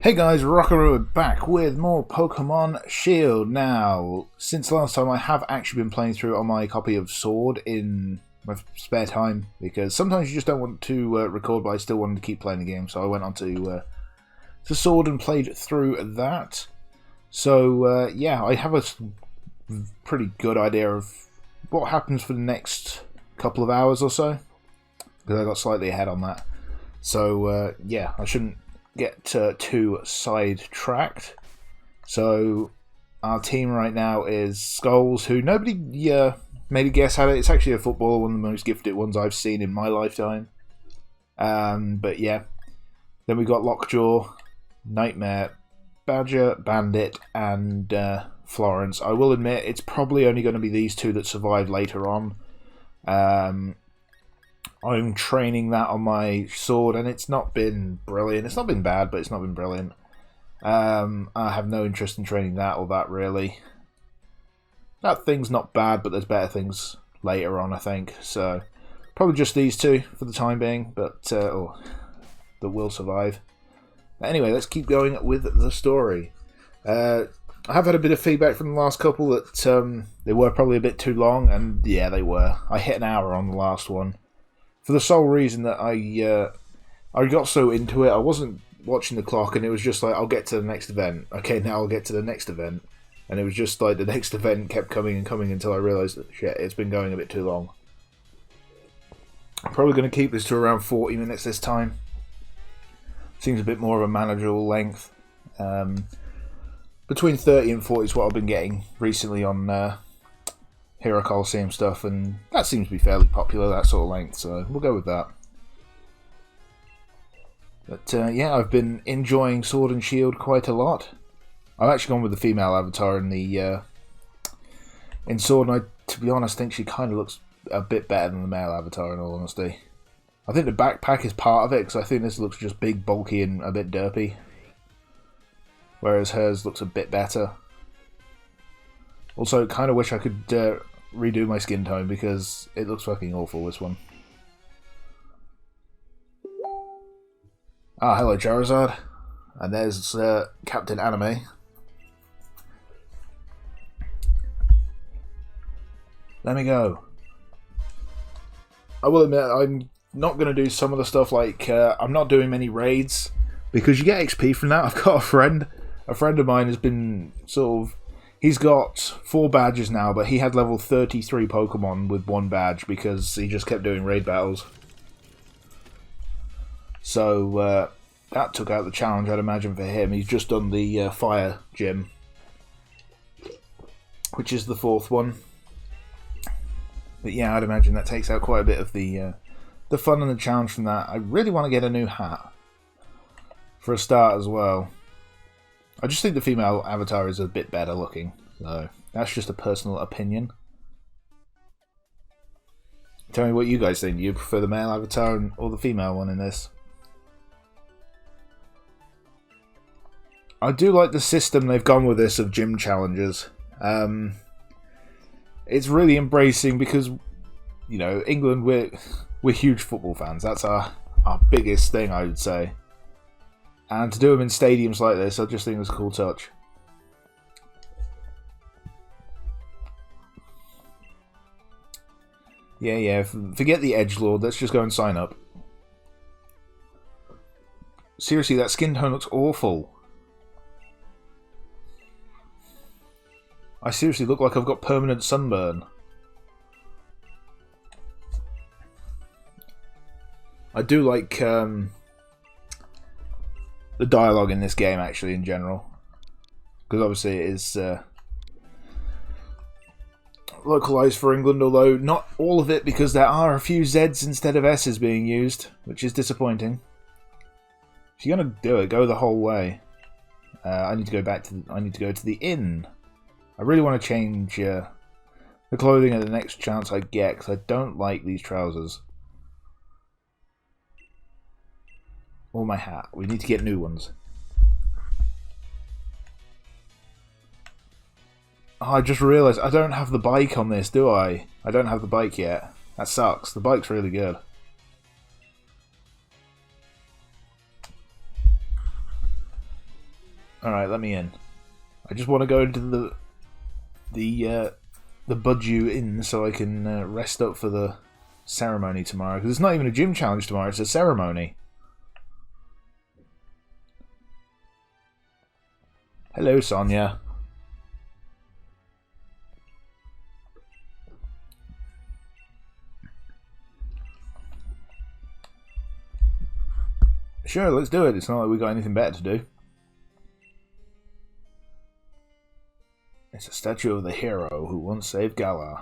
Hey guys, Rockaroo back with more Pokemon Shield. Now, since last time I have actually been playing through on my copy of Sword in my spare time, because sometimes you just don't want to record, but I still wanted to keep playing the game, so I went on to Sword and played through that. So yeah, I have a pretty good idea of what happens for the next couple of hours or so, because I got slightly ahead on that. So yeah, I shouldn't get too sidetracked. So our team right now is Skulls, who nobody made a guess at it. It's actually a footballer, one of the most gifted ones I've seen in my lifetime. But yeah, then we got Lockjaw, Nightmare, Badger, Bandit, and Florence. I will admit it's probably only going to be these two that survive later on. I'm training that on my sword, and it's not been brilliant. It's not been bad, but it's not been brilliant. I have no interest in training that or that, really. That thing's not bad, but there's better things later on, I think. So, probably just these two for the time being, but that will survive. Anyway, let's keep going with the story. I have had a bit of feedback from the last couple that they were probably a bit too long, and yeah, they were. I hit an hour on the last one. For the sole reason that I got so into it, I wasn't watching the clock, and it was just like, I'll get to the next event. Okay, now I'll get to the next event. And it was just like the next event kept coming and coming until I realised that, shit, it's been going a bit too long. I'm probably going to keep this to around 40 minutes this time. Seems a bit more of a manageable length. Between 30 and 40 is what I've been getting recently on Hero Coliseum stuff, and that seems to be fairly popular, that sort of length, so we'll go with that. But yeah, I've been enjoying Sword and Shield quite a lot. I've actually gone with the female avatar in the in Sword, and I, to be honest, think she kind of looks a bit better than the male avatar, in all honesty. I think the backpack is part of it, because I think this looks just big, bulky, and a bit derpy. Whereas hers looks a bit better. Also, kind of wish I could redo my skin tone, because it looks fucking awful, this one. Ah, hello Charizard. And there's Captain Anime. Let me go. I will admit, I'm not going to do some of the stuff, like, I'm not doing many raids, because you get XP from that. I've got a friend of mine has been sort of, he's got 4 badges now, but he had level 33 Pokemon with 1 badge because he just kept doing raid battles. So that took out the challenge, I'd imagine, for him. He's just done the Fire Gym, which is the 4th one. But yeah, I'd imagine that takes out quite a bit of the fun and the challenge from that. I really want to get a new hat for a start as well. I just think the female avatar is a bit better looking, so that's just a personal opinion. Tell me what you guys think. Do you prefer the male avatar or the female one in this? I do like the system they've gone with this of gym challenges. It's really embracing, because, you know, England, we're huge football fans. That's our biggest thing, I would say. And to do them in stadiums like this, I just think it was a cool touch. Yeah, forget the edgelord, let's just go and sign up. Seriously, that skin tone looks awful. I seriously look like I've got permanent sunburn. I do like the dialogue in this game, actually, in general, because obviously it is localized for England, although not all of it, because there are a few Z's instead of S's being used, which is disappointing. If you're gonna do it, go the whole way. I need to go to the inn. I really want to change the clothing at the next chance I get, because I don't like these trousers. Or my hat. We need to get new ones. Oh, I just realised I don't have the bike on this, do I? I don't have the bike yet. That sucks. The bike's really good. Alright, let me in. I just want to go into the Budju Inn so I can rest up for the ceremony tomorrow. Because it's not even a gym challenge tomorrow, it's a ceremony. Hello, Sonia. Sure, let's do it. It's not like we got anything better to do. It's a statue of the hero who once saved Galar.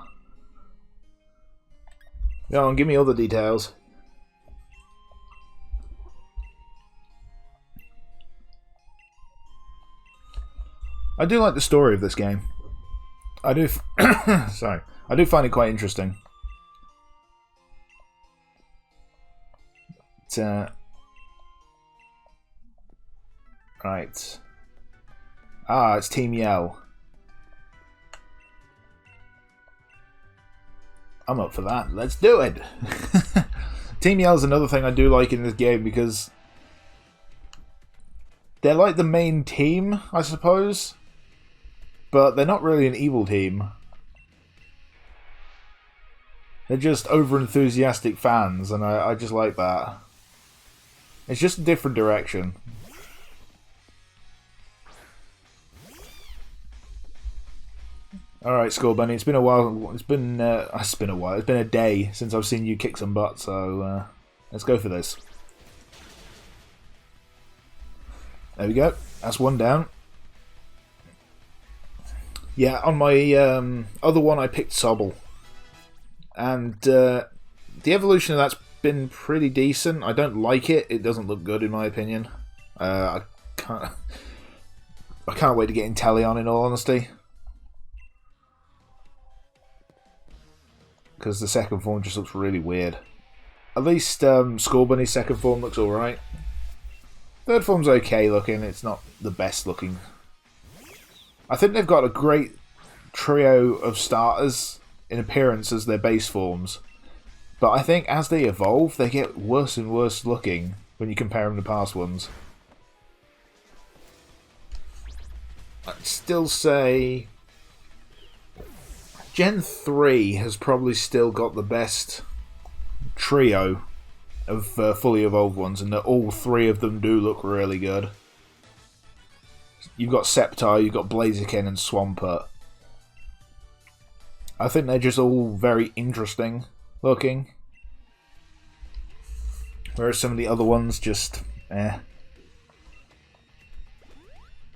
Go on, give me all the details. I do like the story of this game. I do. Sorry, I do find it quite interesting. It's, right. Ah, it's Team Yell. I'm up for that. Let's do it. Team Yell is another thing I do like in this game because they're like the main team, I suppose, but they're not really an evil team. They're just over-enthusiastic fans, and I just like that. It's just a different direction. Alright, Skull Bunny, it's been a while. It's been a day since I've seen you kick some butt, so let's go for this. There we go. That's one down. Yeah, on my other one I picked Sobble. And the evolution of that's been pretty decent. I don't like it. It doesn't look good in my opinion. I can't wait to get Inteleon in all honesty. Because the second form just looks really weird. At least Skull Bunny's second form looks alright. Third form's okay looking, it's not the best looking. I think they've got a great trio of starters in appearance as their base forms. But I think as they evolve, they get worse and worse looking when you compare them to past ones. I'd still say Gen 3 has probably still got the best trio of fully evolved ones, and that all three of them do look really good. You've got Sceptile, you've got Blaziken, and Swampert. I think they're just all very interesting looking. Whereas some of the other ones just, eh.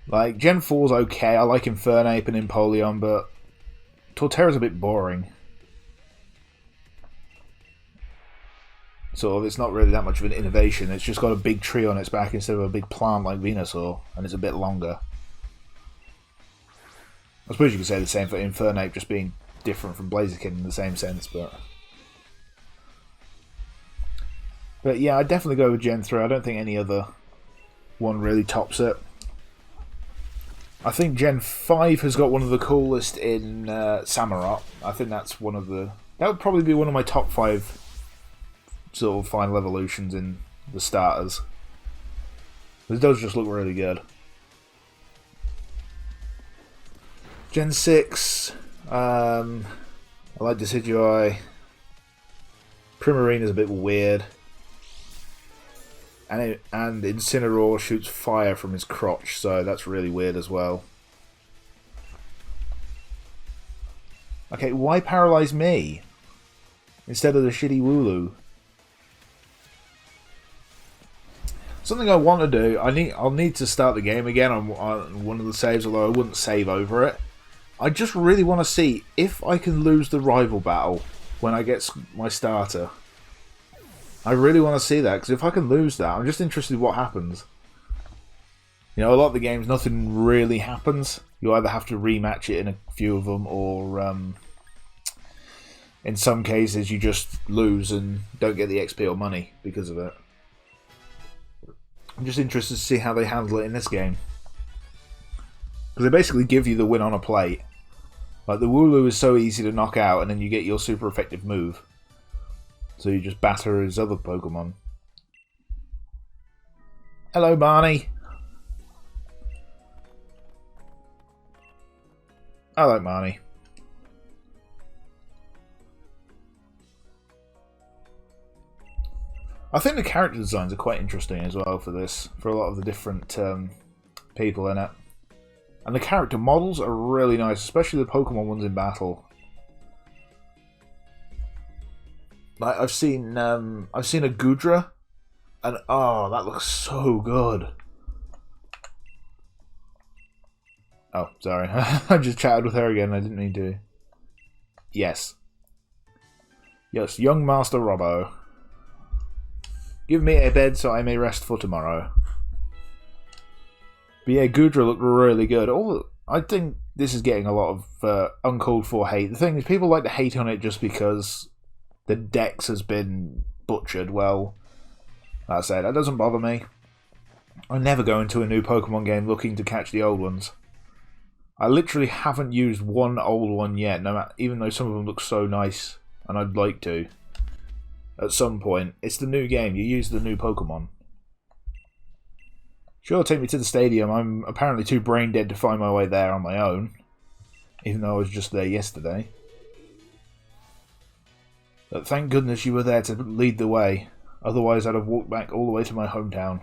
Like, Gen 4's okay, I like Infernape and Empoleon, but Torterra's a bit boring. Sort of, it's not really that much of an innovation, it's just got a big tree on its back instead of a big plant like Venusaur, and it's a bit longer. I suppose you could say the same for Infernape, just being different from Blaziken in the same sense, but yeah, I'd definitely go with Gen 3. I don't think any other one really tops it. I think Gen 5 has got one of the coolest in Samurott. I think that's one of the... That would probably be one of my top 5 sort of final evolutions in the starters. It does just look really good. Gen 6... I like Decidueye. Primarina's a bit weird. And Incineroar shoots fire from his crotch, so that's really weird as well. Okay, why paralyze me instead of the shitty Wooloo? Something I want to do, I'll need to start the game again on one of the saves, although I wouldn't save over it. I just really want to see if I can lose the rival battle when I get my starter. I really want to see that, because if I can lose that, I'm just interested in what happens. You know, a lot of the games, nothing really happens. You either have to rematch it in a few of them, or in some cases you just lose and don't get the XP or money because of it. I'm just interested to see how they handle it in this game. Because they basically give you the win on a plate. Like, the Wooloo is so easy to knock out, and then you get your super effective move. So you just batter his other Pokemon. Hello, Barney. I like Marnie. I think the character designs are quite interesting as well for this, for a lot of the different people in it. And the character models are really nice, especially the Pokemon ones in battle. Like I've seen a Gudra, and oh, that looks so good. Oh, sorry, I just chatted with her again. I didn't mean to. Yes, yes, young Master Robbo. Give me a bed so I may rest for tomorrow. But yeah, Gudra looked really good. I think this is getting a lot of uncalled for hate. The thing is, people like to hate on it just because the dex has been butchered. Well, like I said, that doesn't bother me. I never go into a new Pokemon game looking to catch the old ones. I literally haven't used one old one yet, even though some of them look so nice, and I'd like to. At some point. It's the new game, you use the new Pokemon. Sure, take me to the stadium. I'm apparently too brain dead to find my way there on my own. Even though I was just there yesterday. But thank goodness you were there to lead the way. Otherwise I'd have walked back all the way to my hometown.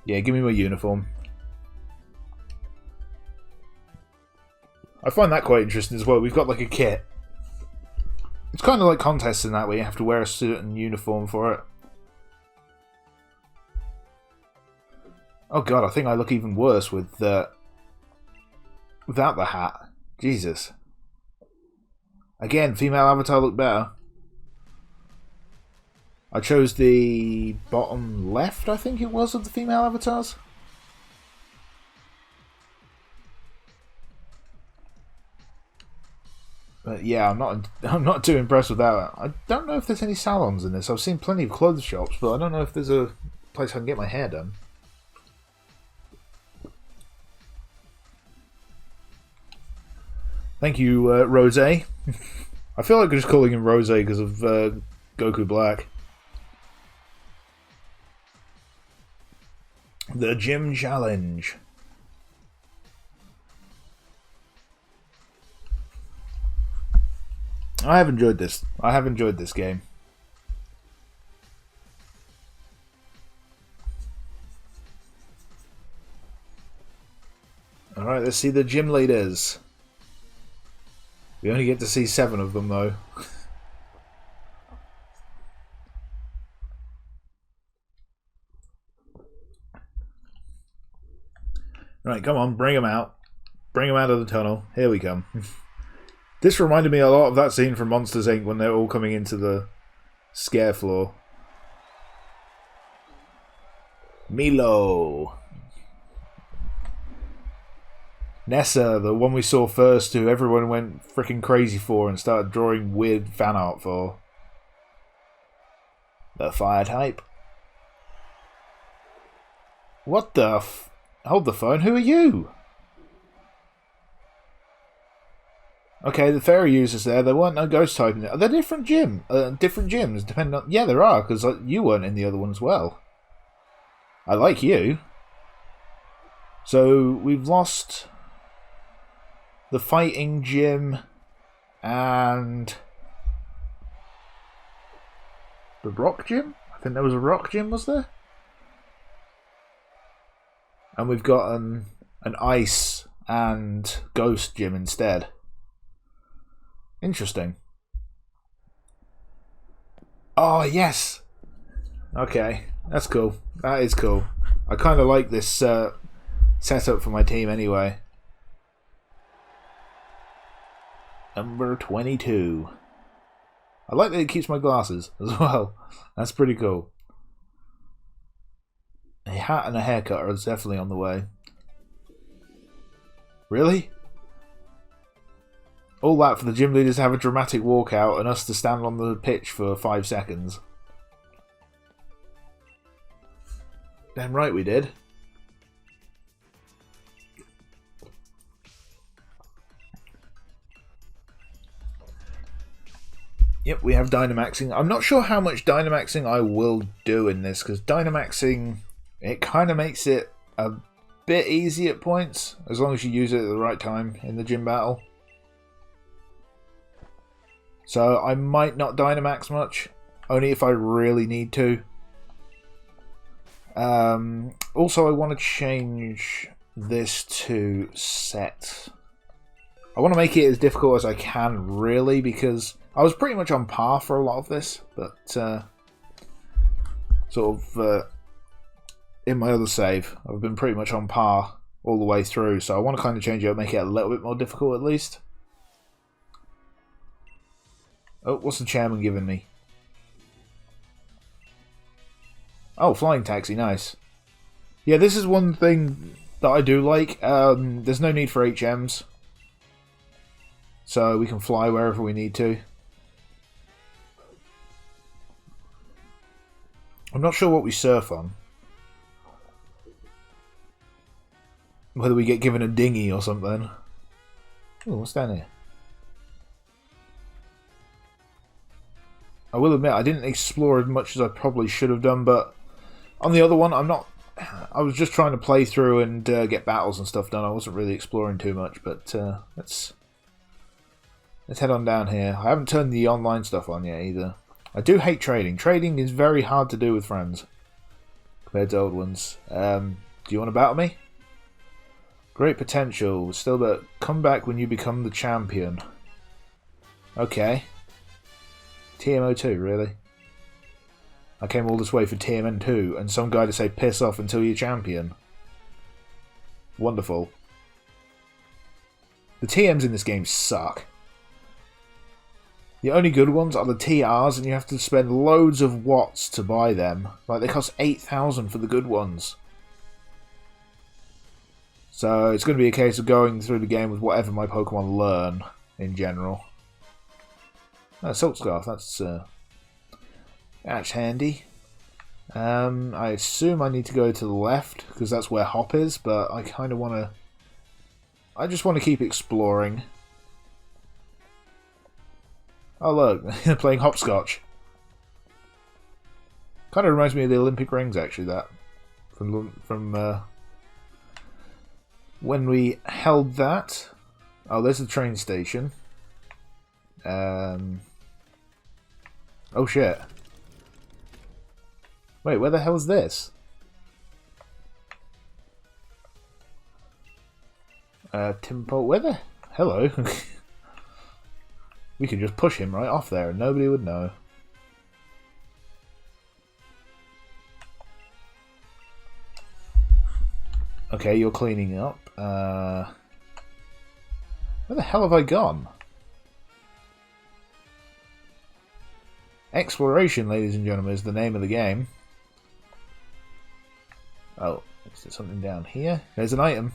Yeah, give me my uniform. I find that quite interesting as well. We've got like a kit. It's kind of like contests in that way. You have to wear a certain uniform for it. Oh god, I think I look even worse with without the hat. Jesus. Again, female avatar looked better. I chose the bottom left, I think it was, of the female avatars. But yeah, I'm not too impressed with that. I don't know if there's any salons in this. I've seen plenty of clothes shops, but I don't know if there's a place I can get my hair done. Thank you, Rose. I feel like I'm just calling him Rose because of Goku Black. The Gym Challenge. I have enjoyed this. I have enjoyed this game. Alright, let's see the gym leaders. We only get to see 7 of them, though. Right, come on, bring them out. Bring them out of the tunnel. Here we come. This reminded me a lot of that scene from Monsters, Inc. when they're all coming into the scare floor. Milo. Nessa, the one we saw first, who everyone went freaking crazy for and started drawing weird fan art for. The fire type. What the f... Hold the phone, who are you? Okay, the fairy users there, there weren't no ghost type in it. Are there different different gyms, depending on... Yeah, there are, because you weren't in the other one as well. I like you. So, we've lost the fighting gym and the rock gym? I think there was a rock gym, was there? And we've got an ice and ghost gym instead. Interesting. Oh, yes! Okay, that's cool. That is cool. I kind of like this setup for my team anyway. Number 22. I like that it keeps my glasses as well. That's pretty cool. A hat and a haircut are definitely on the way. Really? All that for the gym leaders to have a dramatic walkout and us to stand on the pitch for 5 seconds. Damn right we did. Yep, we have Dynamaxing. I'm not sure how much Dynamaxing I will do in this, because Dynamaxing, it kind of makes it a bit easy at points, as long as you use it at the right time in the gym battle. So I might not Dynamax much, only if I really need to. Also, I want to change this to set. I want to make it as difficult as I can, really, because I was pretty much on par for a lot of this, but sort of in my other save, I've been pretty much on par all the way through, so I want to kind of change it up, make it a little bit more difficult at least. Oh, what's the chairman giving me? Oh, flying taxi, nice. Yeah, this is one thing that I do like. There's no need for HMs, so we can fly wherever we need to. I'm not sure what we surf on. Whether we get given a dinghy or something. Oh, what's down here? I will admit I didn't explore as much as I probably should have done, but on the other one, I was just trying to play through and get battles and stuff done. I wasn't really exploring too much, but let's head on down here. I haven't turned the online stuff on yet either. I do hate trading. Trading is very hard to do with friends compared to old ones. Do you want to battle me? Great potential. Still, but come back when you become the champion. Okay. TMO2, really? I came all this way for TMN2 and some guy to say piss off until you're champion. Wonderful. The TMs in this game suck. The only good ones are the TRs, and you have to spend loads of watts to buy them. Like, they cost 8,000 for the good ones. So it's going to be a case of going through the game with whatever my Pokemon learn in general. Salt Scarf, that's handy. I assume I need to go to the left, because that's where Hop is, but I kind of want to... I just want to keep exploring. Oh look, they're playing hopscotch. Kind of reminds me of the Olympic rings, actually, that. From when we held that. Oh, there's the train station. Oh shit. Wait, where the hell is this? Timpo, where the... Hello. We could just push him right off there and nobody would know. Okay, you're cleaning up. Where the hell have I gone? Exploration, ladies and gentlemen, is the name of the game. Oh, is there something down here? There's an item.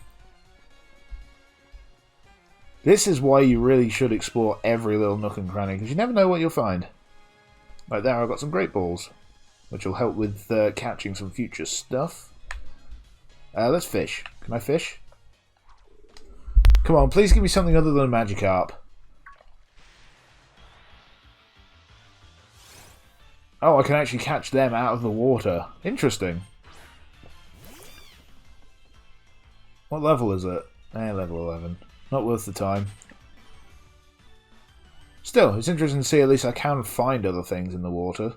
This is why you really should explore every little nook and cranny, because you never know what you'll find. Right there, I've got some great balls, which will help with catching some future stuff. Let's fish. Can I fish? Come on, please give me something other than a Magikarp. Oh, I can actually catch them out of the water. Interesting. What level is it? Level 11. Not worth the time. Still, it's interesting to see at least I can find other things in the water.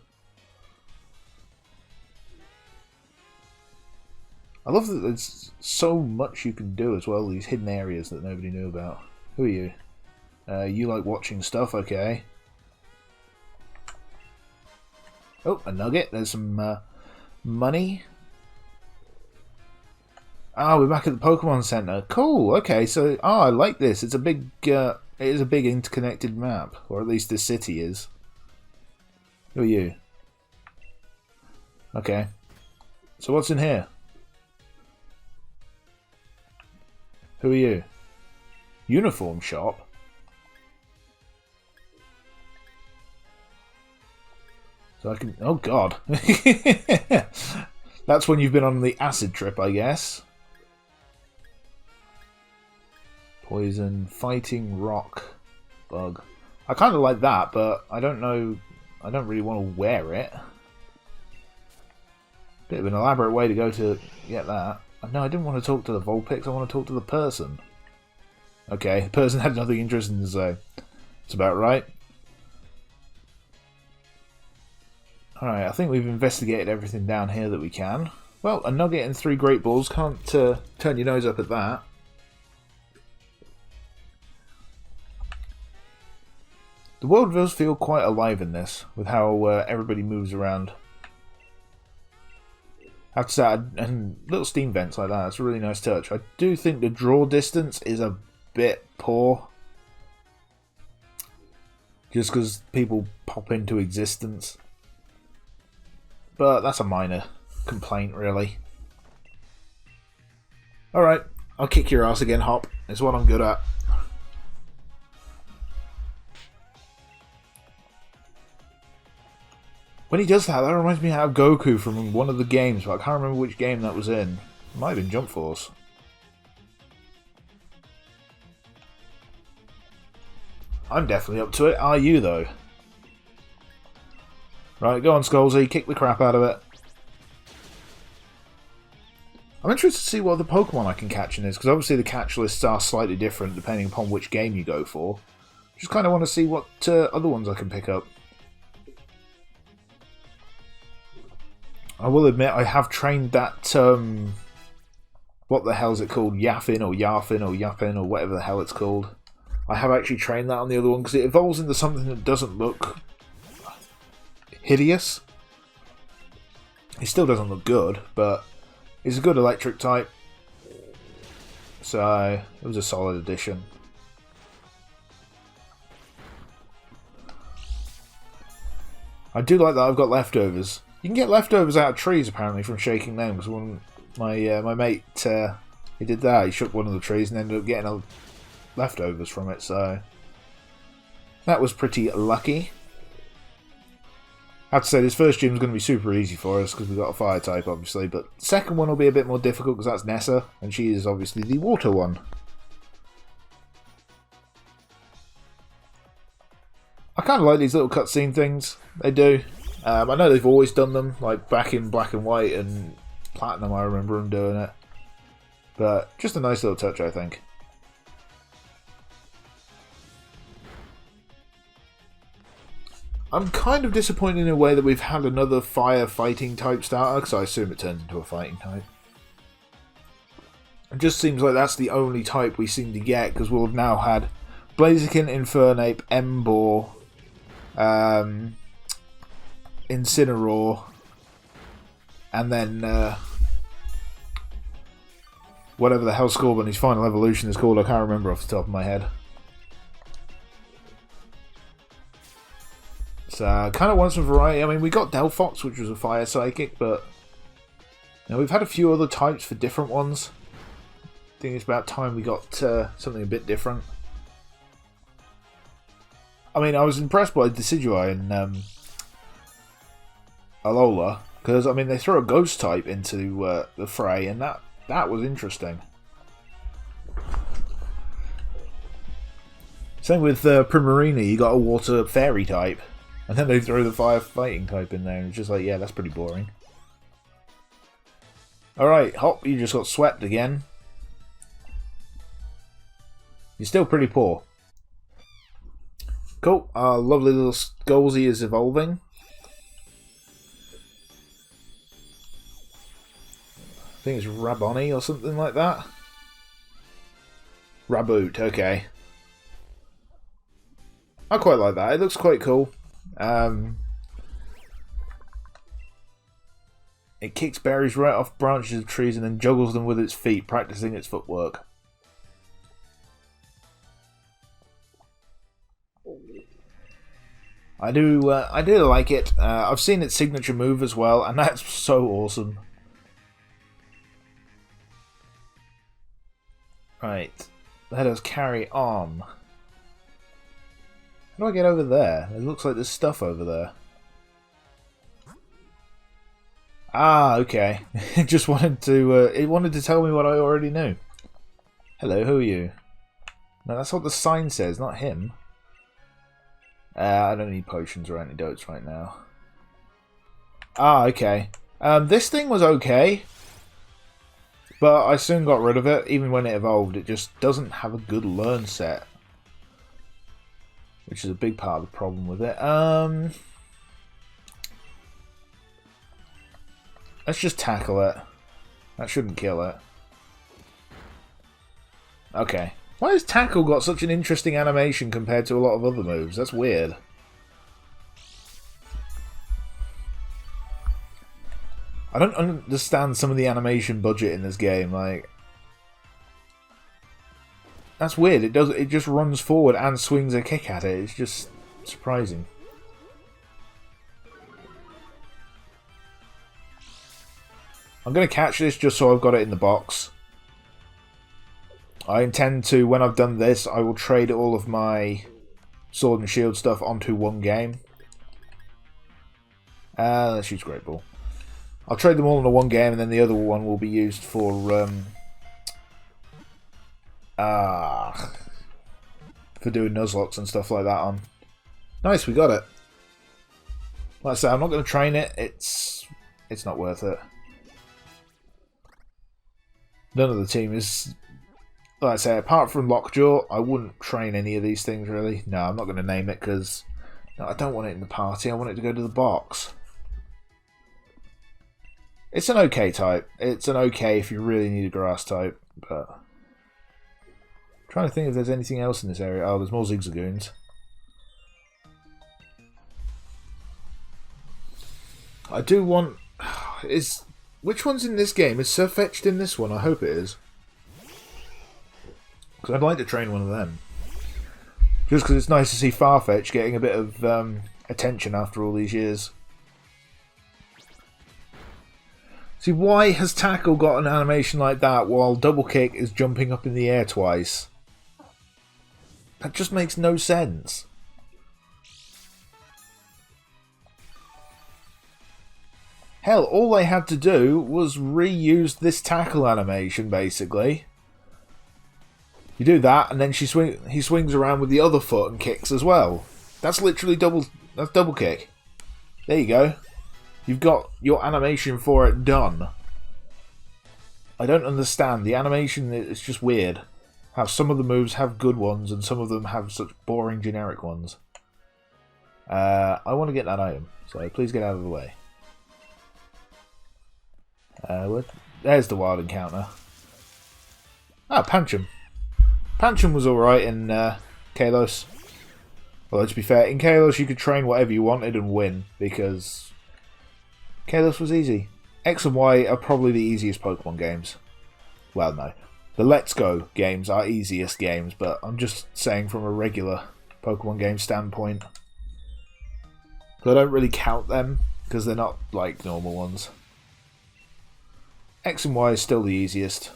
I love that there's so much you can do as well, these hidden areas that nobody knew about. Who are you? You like watching stuff, okay. Oh, a nugget. There's some money. Ah, we're back at the Pokemon Center. Cool. Okay, so I like this. It's a big. It is a big interconnected map, or at least this city is. Who are you? Okay. So what's in here? Who are you? Uniform shop. So I can. Oh God. That's when you've been on the acid trip, I guess. Poison, fighting, rock, bug. I kind of like that, but I don't know. I don't really want to wear it. Bit of an elaborate way to go to get that. No, I didn't want to talk to the Vulpix, I want to talk to the person. Okay, the person had nothing interesting to say. That's about right. Alright, I think we've investigated everything down here that we can. Well, a nugget and 3 great balls, can't turn your nose up at that. The world does feel quite alive in this, with how everybody moves around. I have to say, and little steam vents like that, it's a really nice touch. I do think the draw distance is a bit poor. Just because people pop into existence. But that's a minor complaint, really. Alright, I'll kick your ass again, Hop. It's what I'm good at. When he does that, that reminds me of Goku from one of the games, but I can't remember which game that was in. It might have been Jump Force. I'm definitely up to it. Are you, though? Right, go on, Skullsy. Kick the crap out of it. I'm interested to see what the Pokemon I can catch in this, because obviously the catch lists are slightly different depending upon which game you go for. Just kind of want to see what other ones I can pick up. I will admit I have trained that, what the hell is it called? Yaffin or Yarfin or Yappin or whatever the hell it's called. I have actually trained that on the other one because it evolves into something that doesn't look hideous. It still doesn't look good, but it's a good electric type. So, it was a solid addition. I do like that I've got leftovers. You can get leftovers out of trees apparently from shaking them, because when my mate he did that, he shook one of the trees and ended up getting leftovers from it, so that was pretty lucky. I have to say this first gym is going to be super easy for us because we've got a fire type obviously, but the second one will be a bit more difficult because that's Nessa, and she is obviously the water one. I kind of like these little cutscene things, they do. I know they've always done them, like back in Black and White and Platinum I remember them doing it. But just a nice little touch, I think. I'm kind of disappointed in a way that we've had another fire fighting type starter, because I assume it turns into a fighting type. It just seems like that's the only type we seem to get, because we'll have now had Blaziken, Infernape, Emboar, Incineroar, and then whatever the hell Scorbunny's final evolution is called, I can't remember off the top of my head. So kind of want some variety. I mean, we got Delphox, which was a fire psychic, but you know, we've had a few other types for different ones. I think it's about time we got something a bit different. I mean, I was impressed by Decidueye and Alola, because I mean they throw a ghost type into the fray, and that was interesting. Same with Primarina, you got a water fairy type, and then they throw the fire fighting type in there, and it's just like, yeah, that's pretty boring. Alright, Hop, you just got swept again. You're still pretty poor. Cool, our lovely little Skullsy is evolving. I think it's Raboni or something like that. Raboot, okay. I quite like that, it looks quite cool. It kicks berries right off branches of trees and then juggles them with its feet, practicing its footwork. I do like it. I've seen its signature move as well, and that's so awesome. Right, let us carry on. How do I get over there? It looks like there's stuff over there. Ah, okay. It just wanted to. It wanted to tell me what I already knew. Hello, who are you? No, that's what the sign says, not him. I don't need potions or antidotes right now. Ah, okay. This thing was okay. But I soon got rid of it. Even when it evolved, it just doesn't have a good learn set. Which is a big part of the problem with it. Let's just tackle it. That shouldn't kill it. Okay. Why has tackle got such an interesting animation compared to a lot of other moves? That's weird. I don't understand some of the animation budget in this game. Like, that's weird. It just runs forward and swings a kick at it. It's just surprising. I'm going to catch this just so I've got it in the box. I intend to, when I've done this, I will trade all of my sword and shield stuff onto one game. Let's use Great Ball. I'll trade them all into one game, and then the other one will be used for doing Nuzlockes and stuff like that on. Nice, we got it. Like I said, I'm not going to train it. It's not worth it. None of the team is, like I say, apart from Lockjaw, I wouldn't train any of these things really. No, I'm not going to name it because no, I don't want it in the party. I want it to go to the box. It's an okay type. It's an okay if you really need a grass type, but I'm trying to think if there's anything else in this area. Oh, there's more Zigzagoons. I do want... Which one's in this game? Is Surfetched in this one? I hope it is. Because I'd like to train one of them. Just because it's nice to see Farfetch getting a bit of attention after all these years. See, why has Tackle got an animation like that while Double Kick is jumping up in the air twice? That just makes no sense. Hell, all they had to do was reuse this tackle animation, basically. You do that, and then he swings around with the other foot and kicks as well. That's literally double kick. There you go. You've got your animation for it done. I don't understand. The animation is just weird. How some of the moves have good ones and some of them have such boring generic ones. I want to get that item, so please get out of the way. There's the wild encounter. Ah, Pancham. Pancham was alright in Kalos. Although to be fair, in Kalos you could train whatever you wanted and win, because Kalos was easy. X and Y are probably the easiest Pokemon games. Well, no. The Let's Go games are easiest games, but I'm just saying from a regular Pokemon game standpoint. But I don't really count them, because they're not like normal ones. X and Y is still the easiest.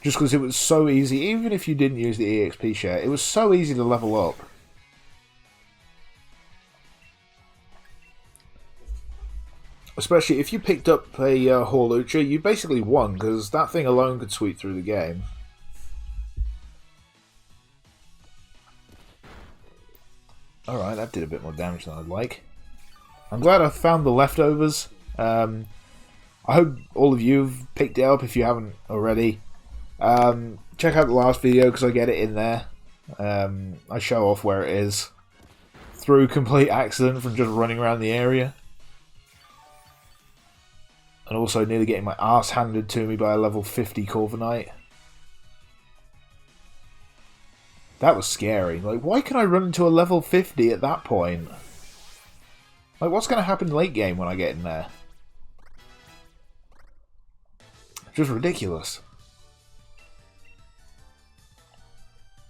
Just because it was so easy, even if you didn't use the EXP share, it was so easy to level up. Especially if you picked up a Hawlucha, you basically won, because that thing alone could sweep through the game. Alright, that did a bit more damage than I'd like. I'm glad I found the leftovers. I hope all of you have picked it up if you haven't already. Check out the last video because I get it in there. I show off where it is. Through complete accident from just running around the area. And also nearly getting my ass handed to me by a level 50 Corviknight. That was scary. Like, why can I run into a level 50 at that point? Like, what's going to happen late game when I get in there? Just ridiculous.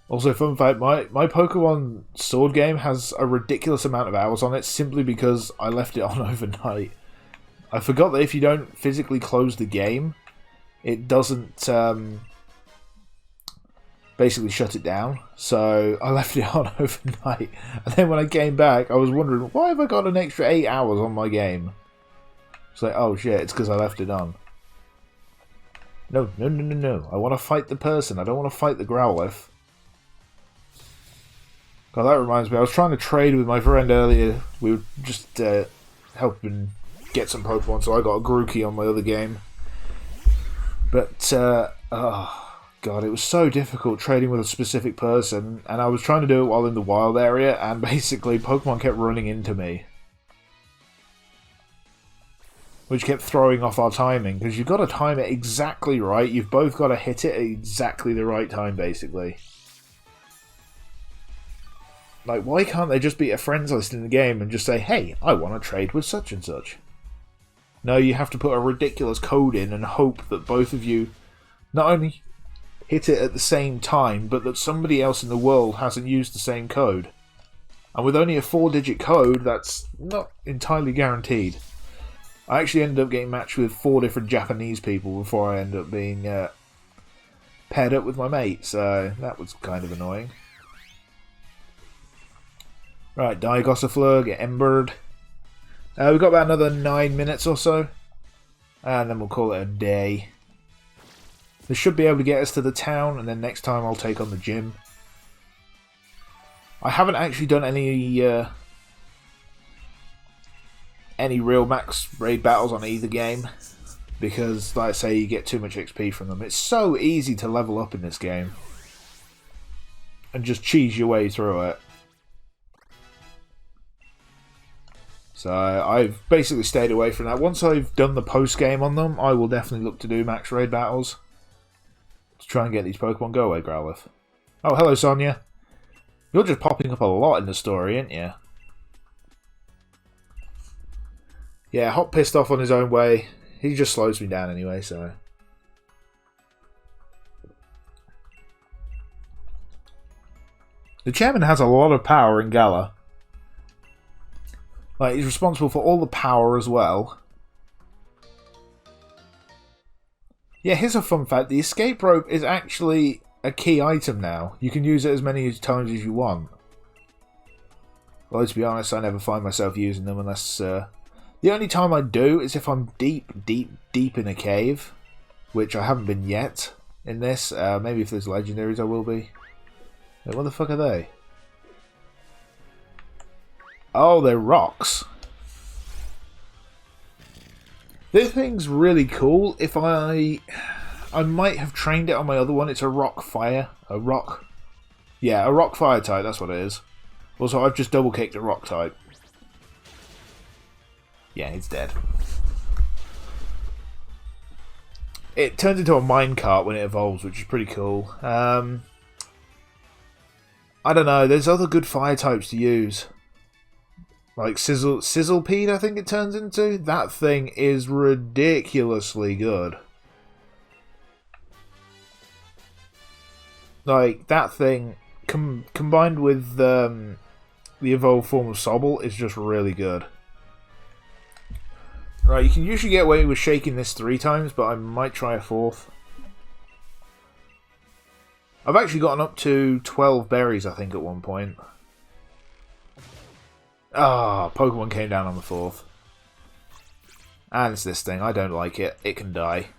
Also, fun fact, my Pokemon Sword game has a ridiculous amount of hours on it simply because I left it on overnight. I forgot that if you don't physically close the game, it doesn't basically shut it down. So I left it on overnight. And then when I came back, I was wondering, why have I got an extra 8 hours on my game? It's like, oh shit, it's because I left it on. No. I want to fight the person. I don't want to fight the Growlithe. God, that reminds me. I was trying to trade with my friend earlier. We were just helping get some Pokemon, so I got a Grookey on my other game. But, oh, God, it was so difficult trading with a specific person, and I was trying to do it while in the wild area, and basically Pokemon kept running into me. Which kept throwing off our timing, because you've got to time it exactly right. You've both got to hit it at exactly the right time, basically. Like, why can't they just be a friends list in the game and just say, hey, I want to trade with such and such? No, you have to put a ridiculous code in and hope that both of you not only hit it at the same time, but that somebody else in the world hasn't used the same code. And with only a 4-digit code, that's not entirely guaranteed. I actually ended up getting matched with 4 different Japanese people before I ended up being paired up with my mate, so that was kind of annoying. Right, Digossifleur, get Embered. We've got about another 9 minutes or so, and then we'll call it a day. This should be able to get us to the town, and then next time I'll take on the gym. I haven't actually done any real max raid battles on either game, because, like I say, you get too much XP from them. It's so easy to level up in this game and just cheese your way through it. So I've basically stayed away from that. Once I've done the post game on them, I will definitely look to do max raid battles to try and get these Pokemon. Go away, Growlithe. Oh, hello, Sonia. You're just popping up a lot in the story, aren't you? Yeah, Hop pissed off on his own way. He just slows me down anyway, so... The chairman has a lot of power in Galar. Like, he's responsible for all the power as well. Yeah, here's a fun fact. The escape rope is actually a key item now. You can use it as many times as you want. Well, to be honest, I never find myself using them unless... The only time I do is if I'm deep in a cave, which I haven't been yet in this. Maybe if there's legendaries I will be. Wait, what the fuck are they? Oh, they're rocks. This thing's really cool. If I might have trained it on my other one. It's a rock fire. Yeah, a rock fire type, that's what it is. Also, I've just double kicked a rock type. Yeah, he's dead. It turns into a minecart when it evolves, which is pretty cool. I don't know, there's other good fire types to use. Like Sizzlepede, I think it turns into. That thing is ridiculously good. Like, that thing, combined with the evolved form of Sobble, is just really good. Right, you can usually get away with shaking this 3 times, but I might try a 4th. I've actually gotten up to 12 berries, I think, at one point. Ah, Pokemon came down on the 4th. And it's this thing. I don't like it. It can die.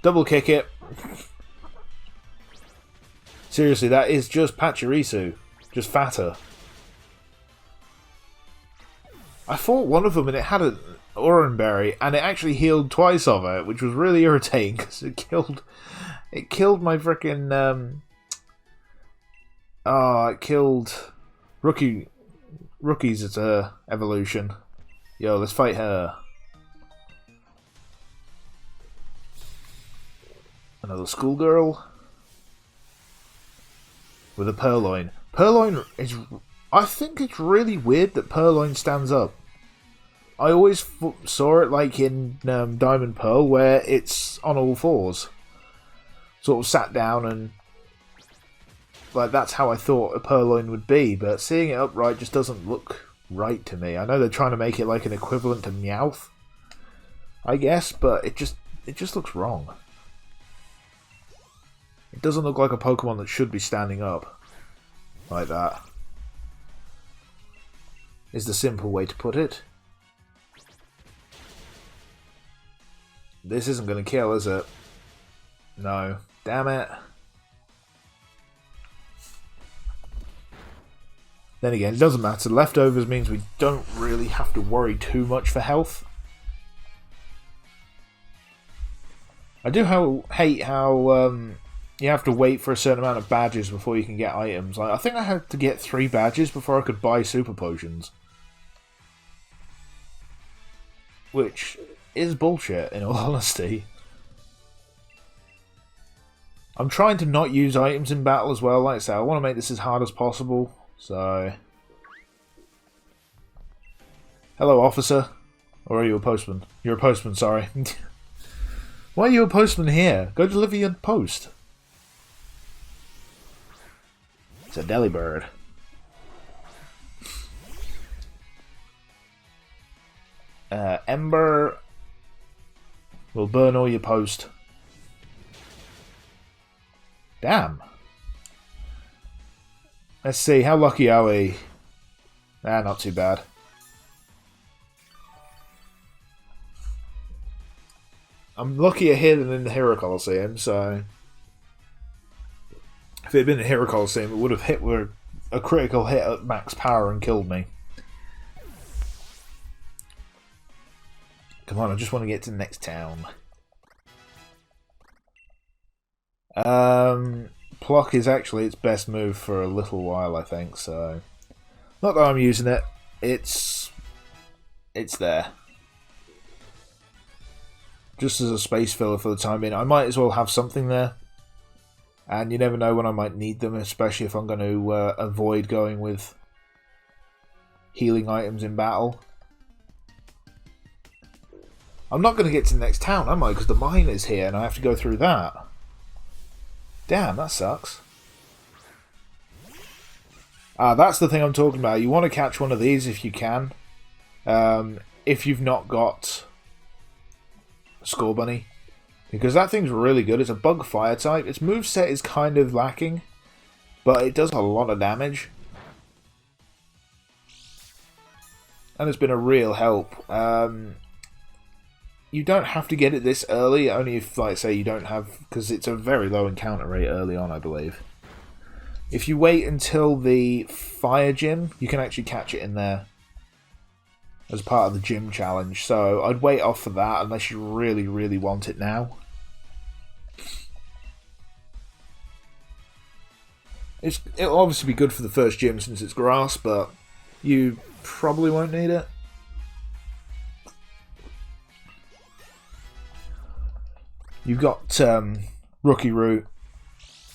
Double kick it. Seriously, that is just Pachirisu. Just fatter. I fought one of them and it had an Oranberry and it actually healed twice of it, which was really irritating because it killed my frickin' it killed Rookie's evolution. Yo, let's fight her. Another schoolgirl with a Purloin. Purloin is... I think it's really weird that Purloin stands up. I always saw it like in Diamond Pearl, where it's on all fours. Sort of sat down and... like, that's how I thought a Purloin would be, but seeing it upright just doesn't look right to me. I know they're trying to make it like an equivalent to Meowth, I guess, but it just looks wrong. It doesn't look like a Pokemon that should be standing up like that. Is the simple way to put it. This isn't going to kill, is it? No. Damn it. Then again, it doesn't matter. Leftovers means we don't really have to worry too much for health. I do hate how you have to wait for a certain amount of badges before you can get items. Like, I think I had to get 3 badges before I could buy super potions. Which is bullshit, in all honesty. I'm trying to not use items in battle as well. Like I say, I want to make this as hard as possible. So... Hello, officer. Or are you a postman? You're a postman, sorry. Why are you a postman here? Go deliver your post. It's a deli bird. Ember will burn all your post. Damn. Let's see, how lucky are we? Not too bad. I'm luckier here than in the Hero Coliseum, so... If it had been a Hero Coliseum, it would have hit with a critical hit at max power and killed me. Come on, I just want to get to the next town. Pluck is actually its best move for a little while, I think, so... Not that I'm using it, it's there. Just as a space filler for the time being. I might as well have something there. And you never know when I might need them, especially if I'm going to avoid going with healing items in battle. I'm not going to get to the next town, am I? Because the mine is here and I have to go through that. Damn, that sucks. That's the thing I'm talking about. You want to catch one of these if you can. If you've not got Score Bunny. Because that thing's really good. It's a bug fire type. Its moveset is kind of lacking. But it does a lot of damage. And it's been a real help. You don't have to get it this early. Only if, like say, you don't have... Because it's a very low encounter rate early on, I believe. If you wait until the fire gym, you can actually catch it in there. As part of the gym challenge. So I'd wait off for that unless you really, really want it now. It'll obviously be good for the first gym since it's grass, but you probably won't need it. You've got Rookie Route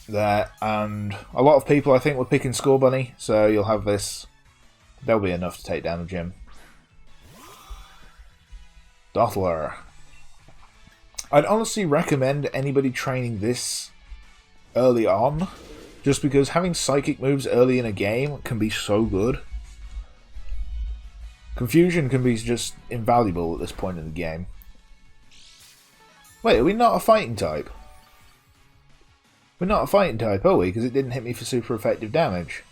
there, and a lot of people I think were picking Score Bunny, so you'll have this. There'll be enough to take down the gym. Dottler. I'd honestly recommend anybody training this early on, just because having psychic moves early in a game can be so good. Confusion can be just invaluable at this point in the game. Wait, are we not a fighting type? We're not a fighting type, are we? Because it didn't hit me for super effective damage.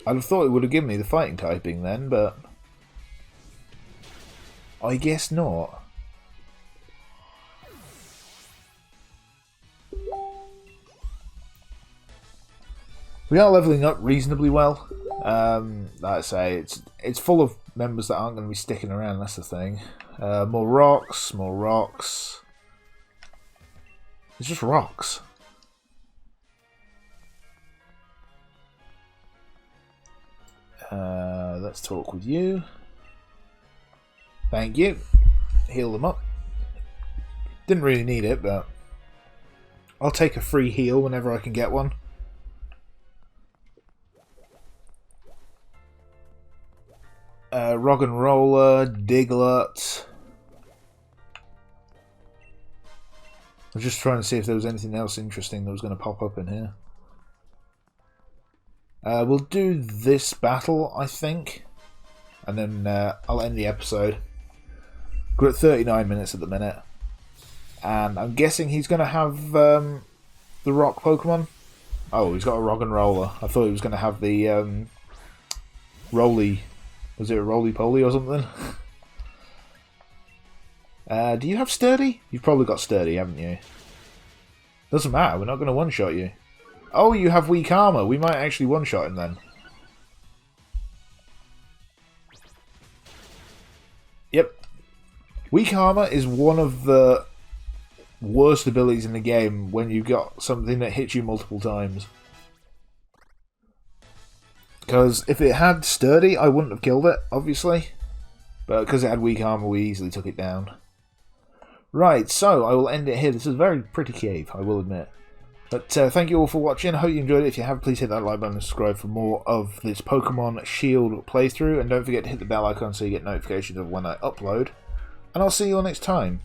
I'd have thought it would have given me the fighting typing then, but... I guess not. We are leveling up reasonably well. Like I say, it's full of members that aren't going to be sticking around, that's the thing. More rocks, more rocks. It's just rocks. Let's talk with you. Thank you. Heal them up. Didn't really need it, but I'll take a free heal whenever I can get one. Rog and Roller, Diglett. I was just trying to see if there was anything else interesting that was going to pop up in here. We'll do this battle, I think, and then I'll end the episode. We're at 39 minutes at the minute, and I'm guessing he's going to have the rock Pokemon. Oh, he's got a Rog and Roller. I thought he was going to have the Roly. Was it a roly-poly or something? Do you have Sturdy? You've probably got Sturdy, haven't you? Doesn't matter, we're not going to one-shot you. Oh, you have weak armor. We might actually one-shot him then. Yep. Weak armor is one of the worst abilities in the game when you've got something that hits you multiple times. Because if it had sturdy, I wouldn't have killed it, obviously. But because it had weak armor, we easily took it down. Right, so I will end it here. This is a very pretty cave, I will admit. But thank you all for watching. I hope you enjoyed it. If you have, please hit that like button and subscribe for more of this Pokemon Shield playthrough. And don't forget to hit the bell icon so you get notifications of when I upload. And I'll see you all next time.